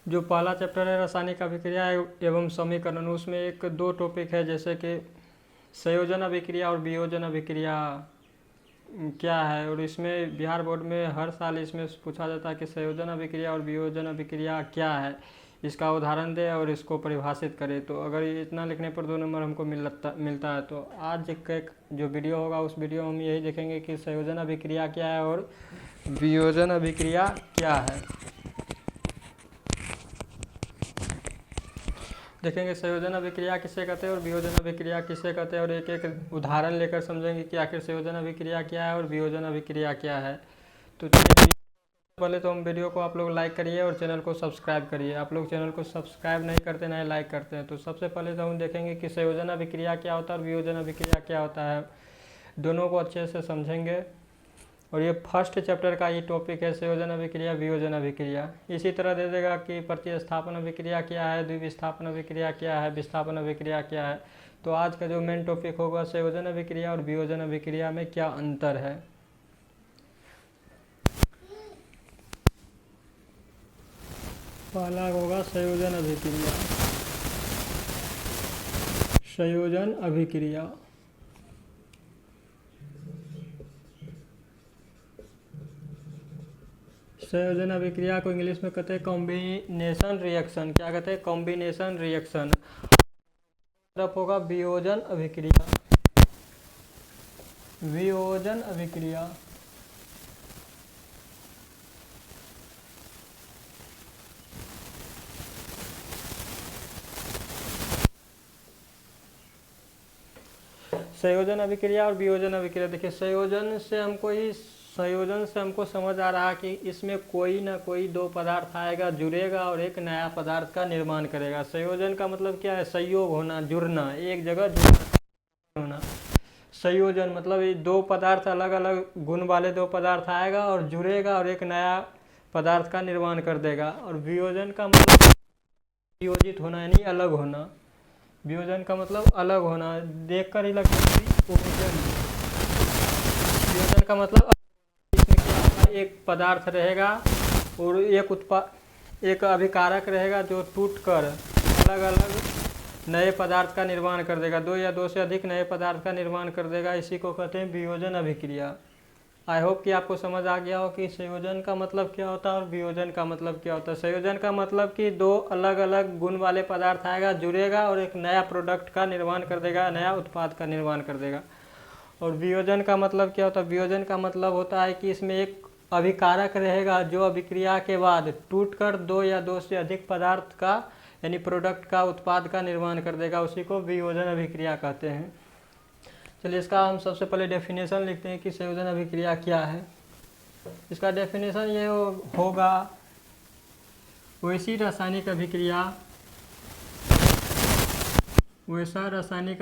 जो पहला चैप्टर है रासायनिक अभिक्रिया एवं समीकरण, उसमें एक दो टॉपिक है, जैसे कि संयोजन अभिक्रिया और वियोजन अभिक्रिया क्या है। और इसमें बिहार बोर्ड में हर साल इसमें पूछा जाता है कि संयोजन अभिक्रिया और वियोजन अभिक्रिया क्या है, इसका उदाहरण दे और इसको परिभाषित करे। तो अगर ये इतना लिखने पर 2 नंबर हमको मिलता है। तो आज का जो वीडियो होगा उस वीडियो में हम यही देखेंगे कि संयोजन अभिक्रिया क्या है और वियोजन अभिक्रिया क्या है। देखेंगे संयोजन अभिक्रिया किसे कहते हैं और वियोजन अभिक्रिया किसे कहते हैं, और एक एक उदाहरण लेकर समझेंगे कि आखिर संयोजन अभिक्रिया क्या है और वियोजन अभिक्रिया क्या है। तो पहले तो हम वीडियो को आप लोग लाइक करिए और चैनल को सब्सक्राइब करिए। आप लोग चैनल को सब्सक्राइब नहीं करते, ना लाइक करते हैं। तो सबसे पहले तो हम देखेंगे कि संयोजन अभिक्रिया क्या होता है और वियोजन अभिक्रिया क्या होता है, दोनों को अच्छे से समझेंगे। और ये फर्स्ट चैप्टर का ये टॉपिक है, संयोजन अभिक्रिया वियोजन अभिक्रिया। इसी तरह दे देगा कि प्रतिस्थापन अभिक्रिया क्या है, द्विविस्थापन अभिक्रिया क्या है, विस्थापन अभिक्रिया क्या है। तो आज का जो मेन टॉपिक होगा संयोजन अभिक्रिया और वियोजन अभिक्रिया में क्या अंतर है। पहला होगा संयोजन अभिक्रिया। संयोजन अभिक्रिया संयोजन अभिक्रिया को इंग्लिश में कहते हैं कॉम्बिनेशन रिएक्शन। क्या कहते हैं? Combination reaction. तरफ होगा वियोजन अभिक्रिया। वियोजन अभिक्रिया संयोजन अभिक्रिया और वियोजन अभिक्रिया। देखिए संयोजन से हमको समझ आ रहा है कि इसमें कोई ना कोई दो पदार्थ आएगा, जुड़ेगा और एक नया पदार्थ का निर्माण करेगा। संयोजन का मतलब क्या है? संयोग होना, जुड़ना, एक जगह जुड़ना होना। संयोजन मतलब ये दो पदार्थ, अलग अलग गुण वाले दो पदार्थ आएगा और जुड़ेगा और एक नया पदार्थ का निर्माण कर देगा। और वियोजन का मतलब वियोजित होना यानी अलग होना। वियोजन का मतलब अलग होना, देखकर ही लगता है वियोजन का मतलब एक पदार्थ रहेगा और एक अभिकारक रहेगा जो टूटकर अलग अलग नए पदार्थ का निर्माण कर देगा, दो या दो से अधिक नए पदार्थ का निर्माण कर देगा। इसी को कहते हैं वियोजन अभिक्रिया। आई होप कि आपको समझ आ गया हो कि संयोजन का मतलब क्या होता है और वियोजन का मतलब क्या होता है। संयोजन का मतलब कि दो अलग अलग गुण वाले पदार्थ आएगा, जुड़ेगा और एक नया प्रोडक्ट का निर्माण कर देगा, नया उत्पाद का निर्माण कर देगा। और वियोजन का मतलब क्या होता है? वियोजन का मतलब होता है कि इसमें एक अभिकारक रहेगा जो अभिक्रिया के बाद टूटकर दो या दो से अधिक पदार्थ का यानी प्रोडक्ट का, उत्पाद का निर्माण कर देगा। उसी को वियोजन अभिक्रिया कहते हैं। चलिए इसका हम सबसे पहले डेफिनेशन लिखते हैं कि संयोजन अभिक्रिया क्या है। इसका डेफिनेशन ये होगा, वैसा रासायनिक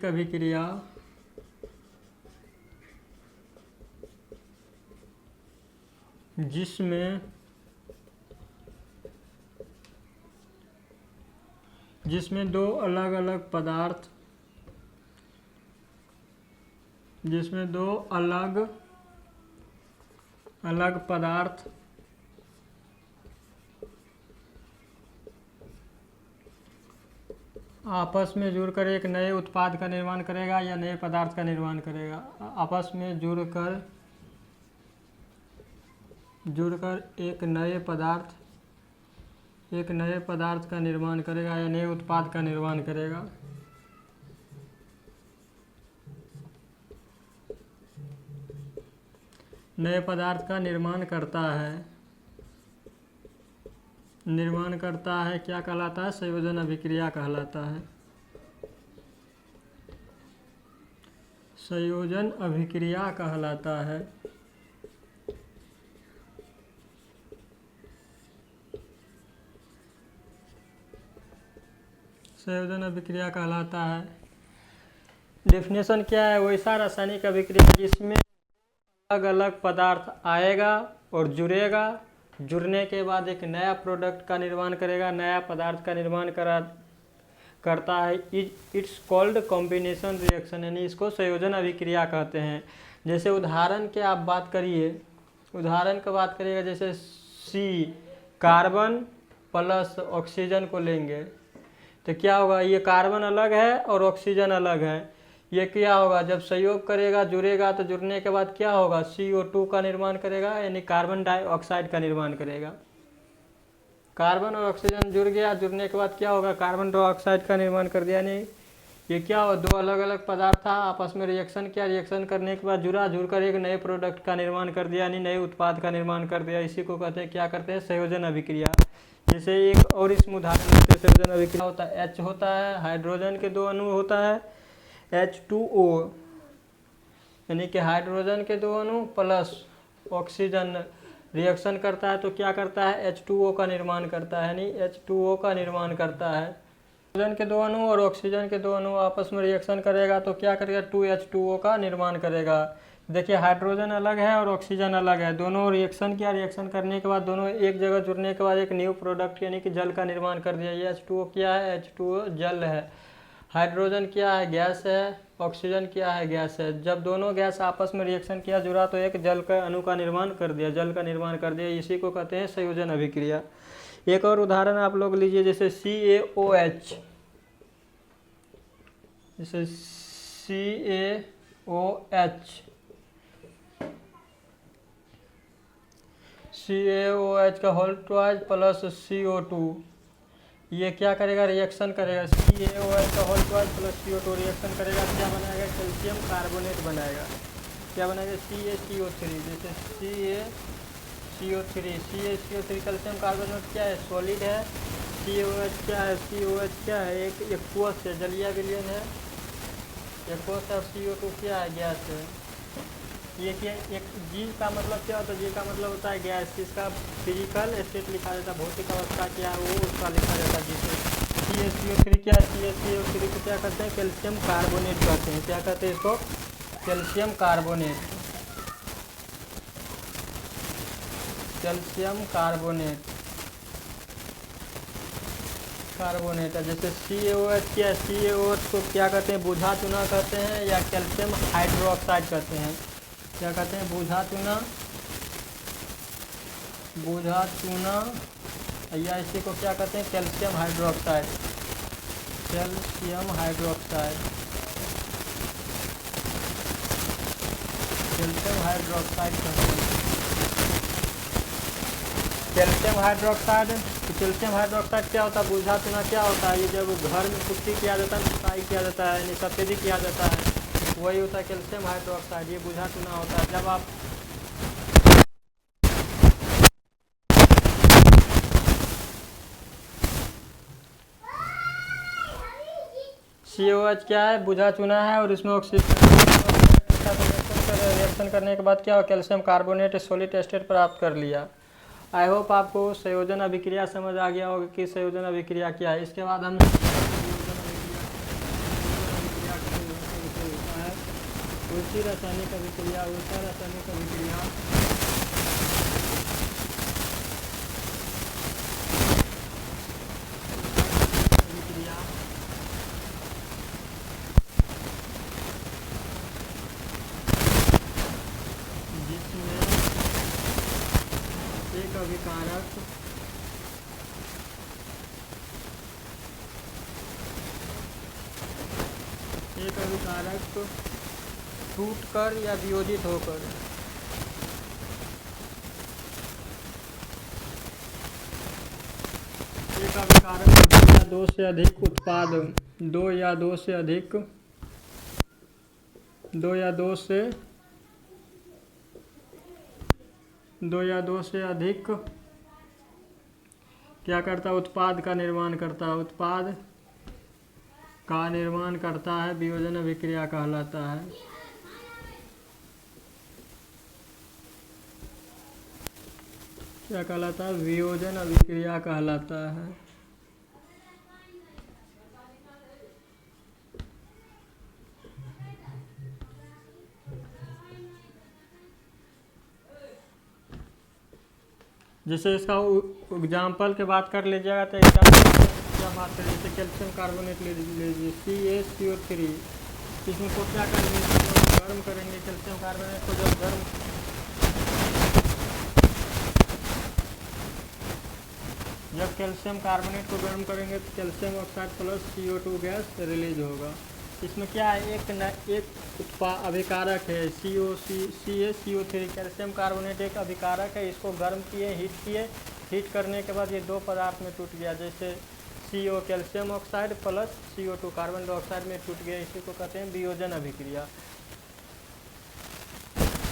अभिक्रिया जिसमें दो अलग अलग पदार्थ आपस में जुड़कर एक नए उत्पाद का निर्माण करेगा या नए पदार्थ का निर्माण करेगा। आपस में जुड़कर एक नए पदार्थ का निर्माण करेगा या नए उत्पाद का निर्माण करेगा। नए पदार्थ का निर्माण करता है क्या कहलाता है? संयोजन अभिक्रिया कहलाता है। संयोजन अभिक्रिया कहलाता है। संयोजन अभिक्रिया कहलाता है। डेफिनेशन क्या है? वैसा रासायनिक अभिक्रिया जिसमें अलग अलग पदार्थ आएगा और जुड़ेगा, जुड़ने के बाद एक नया प्रोडक्ट का निर्माण करेगा, नया पदार्थ का निर्माण करता है। इट्स कॉल्ड कॉम्बिनेशन रिएक्शन, यानी इसको संयोजन अभिक्रिया कहते हैं। जैसे उदाहरण के आप बात करिए, उदाहरण की बात करिएगा, जैसे सी कार्बन प्लस ऑक्सीजन को लेंगे तो क्या होगा, ये कार्बन अलग है और ऑक्सीजन अलग है, ये क्या होगा जब संयोग करेगा जुड़ेगा तो जुड़ने के बाद क्या होगा CO2 का निर्माण करेगा, यानी कार्बन डाइऑक्साइड का निर्माण करेगा। कार्बन और ऑक्सीजन जुड़ गया, जुड़ने के बाद क्या होगा कार्बन डाइऑक्साइड का निर्माण कर दिया। यानी ये क्या हो, दो अलग अलग पदार्थ था, आपस में रिएक्शन किया, रिएक्शन करने के बाद जुड़ा, जुड़कर एक नए प्रोडक्ट का निर्माण कर दिया, यानी नए उत्पाद का निर्माण कर दिया। इसी को कहते हैं, क्या करते हैं, संयोजन अभिक्रिया। जैसे एक और इसमें उदाहरण लेते हैं, संयोजन अभिक्रिया होता है, H होता है, हाइड्रोजन के 2 अणु होता है, H2O, यानी कि हाइड्रोजन के 2 अणु प्लस ऑक्सीजन रिएक्शन करता है तो क्या करता है, H2O का निर्माण करता है, यानी H2O का निर्माण करता है। हाइड्रोजन के 2 अणु और ऑक्सीजन के 2 अणु आपस में रिएक्शन करेगा तो क्या करेगा, 2H2O का निर्माण करेगा। देखिए हाइड्रोजन अलग है और ऑक्सीजन अलग है, दोनों रिएक्शन किया, रिएक्शन करने के बाद दोनों एक जगह जुड़ने के बाद एक न्यू प्रोडक्ट यानी कि जल का निर्माण कर दिया। ये H2O क्या है, H2O जल है। हाइड्रोजन क्या है, गैस है, ऑक्सीजन क्या है, गैस है। जब दोनों गैस आपस में रिएक्शन किया, जुड़ा तो एक जल का अणु का निर्माण कर दिया, जल का निर्माण कर दिया। इसी को कहते हैं संयोजन अभिक्रिया। एक और उदाहरण आप लोग लीजिए, जैसे CaOH, जैसे CaOH का होल ट्वाइस प्लस CO2, ये क्या करेगा, रिएक्शन करेगा। CaOH का whole twice plus CO2 reaction करेगा, क्या बनाएगा, कैल्शियम कार्बोनेट बनाएगा। क्या बनाएगा, CaCO3, जैसे CaCO3 कैल्शियम कार्बोनेट क्या है, सॉलिड है। CaOH क्या है, COH क्या है, एक एक्वस है, जलीय विलयन है, एक्वस है। और CO2 क्या है, गैस है। ये क्या, एक जी का मतलब क्या होता है, जी का मतलब होता है गैस, इसका फिजिकल स्टेट लिखा जाता है, भौतिक अवस्था क्या है वो उसका लिखा जाता है। जैसे CaCO3 क्या है, CaCO3 को क्या कहते हैं, कैल्शियम कार्बोनेट कहते हैं। क्या कहते हैं इसको, calcium carbonate, calcium carbonate, carbonate है। जैसे CaOH क्या है, CaOH को क्या कहते हैं, बूझा चूना कहते हैं या कैल्शियम हाइड्रोक्साइड कहते हैं। क्या कहते हैं, बूझा चूना, बूझा चूना, या इसी को क्या कहते हैं, calcium hydroxide, calcium hydroxide, calcium hydroxide कहते हैं। कैल्शियम हाइड्रोक्साइड, तो कैल्शियम हाइड्रोक्साइड क्या होता है, बूझा चूना क्या होता है, ये जब घर में पुट्टी किया जाता है, पुताई किया जाता है, यानी सफेदी किया जाता है, वही होता है कैल्शियम हाइड्रोक्साइड, ये बूझा चूना होता है। जब आप CaOH क्या है, बूझा चूना है और इसमें ऑक्सीजन रिएक्शन करने के बाद क्या हो, कैल्शियम कार्बोनेट सॉलिड स्टेट प्राप्त कर लिया। आई होप आपको संयोजन अभिक्रिया समझ आ गया होगा कि संयोजन अभिक्रिया क्या है। इसके बाद हम उसी रासायनिक अभिक्रिया, उसी रासायनिक अभिक्रिया, जिसमें एक अभिकारक टूटकर या वियोजित होकर एक अभिकारक दो या दो से अधिक उत्पाद, दो या दो से अधिक, दो या दो से अधिक क्या करता है, उत्पाद का निर्माण करता है, उत्पाद का निर्माण करता है, वियोजन अभिक्रिया कहलाता है। क्या कहलाता है, वियोजन अभिक्रिया कहलाता है। जैसे इसका एग्जाम्पल के बात कर लीजिएगा तो एग्जाम्पल क्या बात करें, जैसे कैल्शियम कार्बोनेट ले लीजिए CaCO3, इसमें को क्या कर गर्म करेंगे कैल्शियम कार्बोनेट को, जब गर्म जब कैल्शियम कार्बोनेट को गर्म करेंगे तो calcium oxide plus CO2 gas release होगा। इसमें क्या है, एक अभिकारक है CaCO3। कैल्शियम कार्बोनेट एक अभिकारक है, इसको गर्म किए, हीट करने के बाद ये दो पदार्थ में टूट गया, जैसे CO calcium oxide plus CO2 carbon dioxide में टूट गया। इसी को कहते हैं वियोजन अभिक्रिया।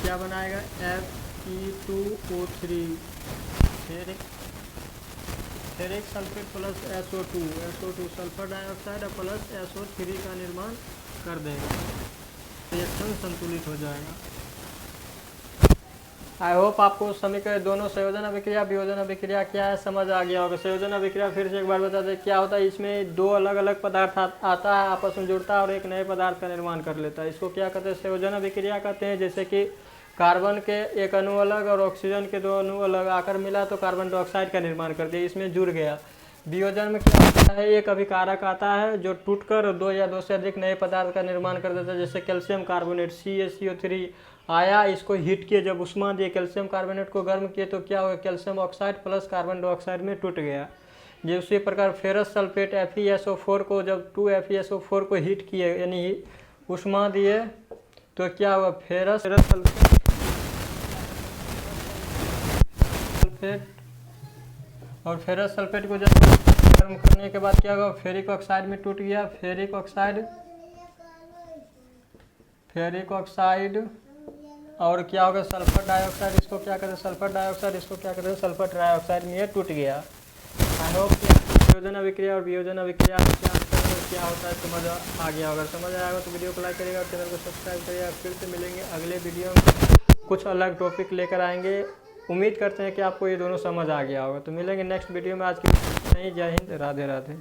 क्या बनाएगा, Fe2O3 ferric sulphate plus SO2 sulphur dioxide plus SO3 का निर्माण कर देगा। रिएक्शन संतुलित हो जाएगा। आई होप आपको समीकरण दोनों संयोजन अभिक्रिया वियोजन अभिक्रिया क्या है समझ आ गया होगा। संयोजन अभिक्रिया फिर से एक बार बता दें क्या होता है। इसमें दो अलग अलग पदार्थ आता है, आपस में जुड़ता है और एक नए पदार्थ का निर्माण कर लेता है। इसको क्या कहते हैं, संयोजन अभिक्रिया कहते हैं। जैसे कि कार्बन के एक अणु अलग और ऑक्सीजन के दो अणु अलग आकर मिला तो कार्बन डाइऑक्साइड का निर्माण कर दिया, इसमें जुड़ गया। वियोजन में क्या होता है, एक अभिकारक आता है जो टूटकर दो या दो से अधिक नए पदार्थ का निर्माण कर देता है। जैसे कैल्शियम कार्बोनेट CaCO3 आया, इसको हीट किए, जब उष्मा दिए, कैल्शियम कार्बोनेट को गर्म किए तो क्या हुआ, calcium oxide plus carbon dioxide में टूट गया। जो उसी प्रकार फेरस सल्फेट FeSO4 को जब 2FeSO4 को हीट किए यानी उष्मा दिए तो क्या हुआ, फेरस सल्फेट और फेरस सल्फेट को जब गर्म करने के बाद क्या हुआ, फेरिक ऑक्साइड में टूट गया। फेरिक ऑक्साइड और क्या होगा, सल्फर डाइऑक्साइड, इसको क्या कहते हैं, सल्फर डाइऑक्साइड, इसको क्या कहते हैं, सल्फर ट्राइऑक्साइड में ये टूट गया। आई होप कि संयोजन अभिक्रिया और वियोजन अभिक्रिया क्या होता है समझ आ गया होगा। समझ आया होगा तो वीडियो को लाइक करिएगा और चैनल को सब्सक्राइब करिएगा। फिर से मिलेंगे अगले वीडियो में, कुछ अलग टॉपिक लेकर आएंगे। उम्मीद करते हैं कि आपको ये दोनों समझ आ गया होगा। तो मिलेंगे नेक्स्ट वीडियो में। आज के लिए जय हिंद, राधे राधे।